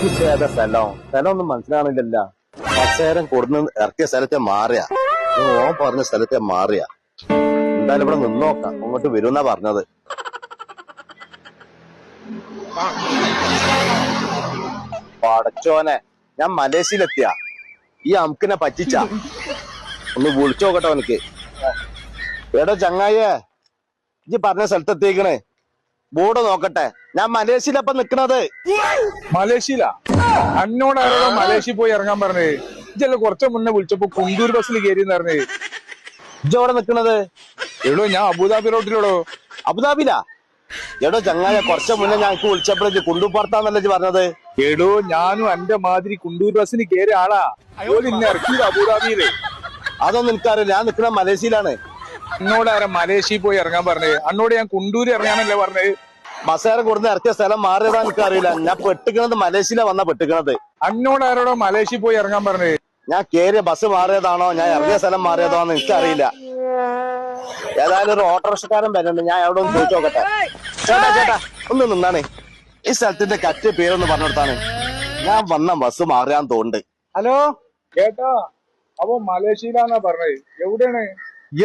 ഏതാ സ്ഥലം ഒന്നും മനസ്സിലാണില്ലല്ല. കസേരം കൊടുന്ന് ഇറക്കിയ സ്ഥലത്തെ മാറിയ ഓൻ പറഞ്ഞ സ്ഥലത്തെ മാറിയ. എന്തായാലും ഇവിടെ നിന്നോക്കാം, അങ്ങോട്ട് വരുന്നാ പറഞ്ഞത്. പടച്ചോനെ, ഞാൻ മലേഷ്യയിലെത്തിയ ഈ അമുക്കിനെ പറ്റിച്ച. ഒന്ന് വിളിച്ചു നോക്കട്ടെ അവനക്ക്. എടോ ചങ്ങായേ, ഇജ്ജ് പറഞ്ഞ സ്ഥലത്തെത്തിക്കണേ. ബോർഡ് നോക്കട്ടെ. ഞാൻ മലേഷ്യയിലപ്പം നിക്കണത്. മലേഷ്യയിലാ? എന്നോട് ആരോടോ മലേഷ്യ പോയി ഇറങ്ങാൻ പറഞ്ഞേ. ഇജ്ജല്ല കുറച്ചു മുന്നേ വിളിച്ചപ്പോ കുണ്ടൂർ ബസ്സിൽ കയറിയെന്ന് പറഞ്ഞേ. ഇജ്ജ് എവിടെ നിക്കണത്? എടോ ഞാൻ അബുദാബി റോട്ടിലോടോ. അബുദാബിലാ? എടോ ചങ്ങായ, കുറച്ചു മുന്നേ ഞങ്ങൾക്ക് വിളിച്ചപ്പോഴേ കുണ്ടൂപ്പുറത്താന്നല്ലേ ഇജ്ജ് പറഞ്ഞത്? എടോ ഞാനും എന്റെ മാതിരി കുണ്ടൂർ ബസ്സിന് കയറിയ ആളാ. ഇന്നെ ഇറക്കിയത് അബുദാബിയില്. അതൊന്നും എനിക്കറിയില്ല. ഞാൻ നിക്കണ മലേഷ്യയിലാണ്. എന്നോട് ആരാ മലേഷ്യയിൽ പോയി ഇറങ്ങാൻ പറഞ്ഞേ? അന്നോട് ഞാൻ കുണ്ടൂര് ഇറങ്ങാനല്ലേ പറഞ്ഞേ. ബസ്സേറെ കൊടുന്ന് ഇറക്കിയ സ്ഥലം മാറിയതാ എനിക്കറിയില്ല. ഞാൻ പെട്ടിക്കണത് മലേഷ്യയിലാ വന്ന പെട്ടിക്കണത്. അന്നോട് ആരോടോ മലേഷ്യയിൽ പോയി ഇറങ്ങാൻ പറഞ്ഞേ. ഞാൻ കേറിയ ബസ് മാറിയതാണോ ഞാൻ ഇറങ്ങിയ സ്ഥലം മാറിയതോ എന്ന് എനിക്കറിയില്ല. ഏതായാലും ഒരു ഓട്ടോറിക്ഷക്കാരൻ വരുന്നുണ്ട്, ഞാൻ എവിടെ ഒന്ന് ചോദിച്ചു നോക്കട്ടെ. ചേട്ടാ ഒന്ന് നിന്നാണ്. ഈ സ്ഥലത്തിന്റെ കറ്റ് പേരൊന്ന് പറഞ്ഞെടുത്താണ്. ഞാൻ വന്ന ബസ് മാറിയാന്ന് തോന്നുന്നുണ്ട്. ഹലോ കേട്ടാ, അവൻ മലേഷ്യയിലാന്നാ പറഞ്ഞേ. എവിടെയാണ്?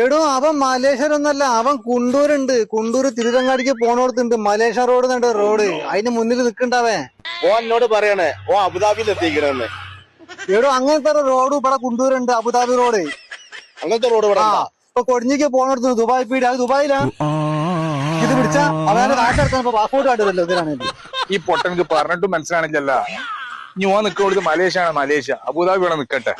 എടോ അവൻ മലേഷ്യയിലൊന്നല്ല, അവൻ കുണ്ടൂരുണ്ട്. കുണ്ടൂര് തിരുരങ്ങാടിക്ക് പോണോടത്തുണ്ട് മലേഷ്യ റോഡ് എന്നുണ്ട് റോഡ്. അതിന് മുന്നിൽ നിൽക്കണ്ടാവേ. ഓ എന്നോട് പറയണേ ഓ അബുദാബിയിൽ എത്തിക്കണെന്ന്. എടോ അങ്ങനത്തെ റോഡ് ഇവിടെ കുണ്ടൂരുണ്ട്, അബുദാബി റോഡ്. അങ്ങനത്തെ റോഡ് ഇവിടെ ഉണ്ടോ? ഇപ്പൊ കൊടിഞ്ഞിക്ക് പോണോടത്ത് ദുബായ് പീടി. അത് ദുബായിലാ. ഇത് പിടിച്ചാ അവനെ നാട്ടിലെടുക്കാൻ പാസ്പോർട്ട് കാട്ടുമല്ലോ. ഇതിനാണെങ്കിൽ ഈ പൊട്ടനക്ക് പറഞ്ഞിട്ടും മനസ്സിലാണില്ലല്ല. ഇനി ഓൻ നിൽക്കുന്നത് മലേഷ്യ ആണ്. മലേഷ്യ അബുദാബി ഇവിടെ നിൽക്കട്ടെ.